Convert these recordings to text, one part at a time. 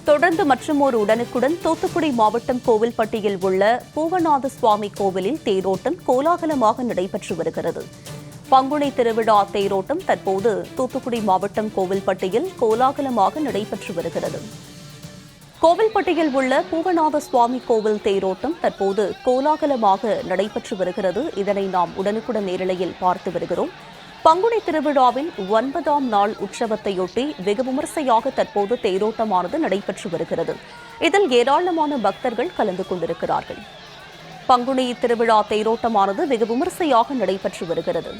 தொடர்ந்து மற்றுமோர் உடனுக்குடன் தூத்துக்குடி மாவட்டம் கோவில்பட்டியில் உள்ள பூவநாத சுவாமி கோவிலில் தேரோட்டம் கோலாகலமாக நடைபெற்று வருகிறது. பங்குனி திருவிழா தேரோட்டம் தற்போது தூத்துக்குடி மாவட்டம் கோவில்பட்டியில் கோலாகலமாக நடைபெற்று வருகிறது. கோவில்பட்டியில் உள்ள பூவநாத சுவாமி கோவில் தேரோட்டம் தற்போது கோலாகலமாக நடைபெற்று வருகிறது. இதனை நாம் உடனுக்குடன் நேரலையில் பார்த்து வருகிறோம். பங்குனி திருவிழாவின் 9ஆம் நாள் உற்சவத்தையொட்டி வெகு விமர்சையாக தற்போது தேரோட்டமானது நடைபெற்று வருகிறது. இதில் ஏராளமான பக்தர்கள் கலந்து கொண்டிருக்கிறார்கள். பங்குனி திருவிழா தேரோட்டமானது வெகு விமர்சையாக நடைபெற்று வருகிறது.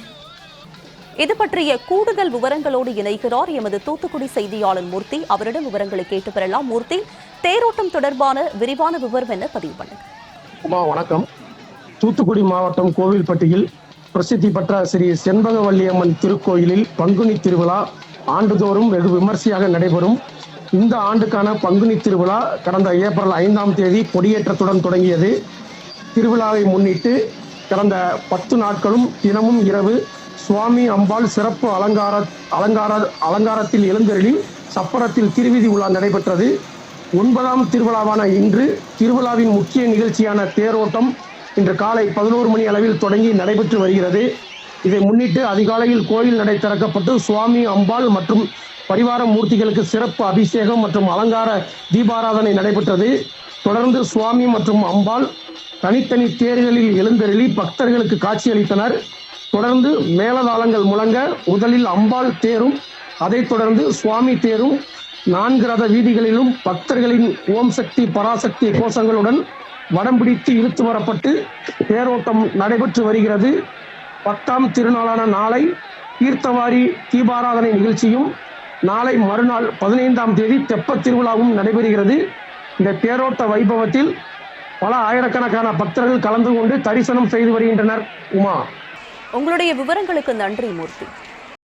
இது பற்றிய கூடுதல் விவரங்களோடு இணைகிறார் எமது தூத்துக்குடி செய்தியாளர் மூர்த்தி. அவரிடம் விவரங்களை கேட்டு பெறலாம். மூர்த்தி, தேரோட்டம் தொடர்பான விரிவான விவரம் என்ன பதிவு பண்ணுங்க. வணக்கம். தூத்துக்குடி மாவட்டம் கோவில்பட்டியில் பிரசித்தி பெற்ற ஸ்ரீ செண்பகவல்லியம்மன் திருக்கோயிலில் பங்குனி திருவிழா ஆண்டுதோறும் வெகு விமர்சையாக நடைபெறும். இந்த ஆண்டுக்கான பங்குனி திருவிழா கடந்த ஏப்ரல் 5ஆம் தேதி கொடியேற்றத்துடன் தொடங்கியது. திருவிழாவை முன்னிட்டு கடந்த 10 நாட்களும் தினமும் இரவு சுவாமி அம்பாள் சிறப்பு அலங்காரத்தில் எழுந்தருளி சப்பரத்தில் திருவீதி உலா நடைபெற்றது. 9ஆம் திருவிழாவான இன்று திருவிழாவின் முக்கிய நிகழ்ச்சியான தேரோட்டம் இன்று காலை 11 மணி அளவில் தொடங்கி நடைபெற்று வருகிறது. இதை முன்னிட்டு அதிகாலையில் கோயில் நடை திறக்கப்பட்டு சுவாமி அம்பாள் மற்றும் பரிவார மூர்த்திகளுக்கு சிறப்பு அபிஷேகம் மற்றும் அலங்கார தீபாராதனை நடைபெற்றது. தொடர்ந்து சுவாமி மற்றும் அம்பாள் தனித்தனி தேர்களில் எழுந்தருளி பக்தர்களுக்கு காட்சியளித்தனர். தொடர்ந்து மேளதாளங்கள் முழங்க முதலில் அம்பாள் தேரும் அதைத் தொடர்ந்து சுவாமி தேரும் 4 ரத வீதிகளிலும் பக்தர்களின் ஓம் சக்தி பராசக்தி கோஷங்களுடன் வடம் பிடித்து இழுத்து வரப்பட்டு தேரோட்டம் நடைபெற்று வருகிறது. 10ஆம் திருநாளான நாளை தீர்த்தவாரி தீபாராதனை நிகழ்ச்சியும் நாளை மறுநாள் 15ஆம் தேதி தெப்பத் திருவிழாவும் நடைபெறுகிறது. இந்த தேரோட்ட வைபவத்தில் பல ஆயிரக்கணக்கான பக்தர்கள் கலந்து கொண்டு தரிசனம் செய்து வருகின்றனர். உங்களுடைய விவரங்களுக்கு நன்றி மூர்த்தி.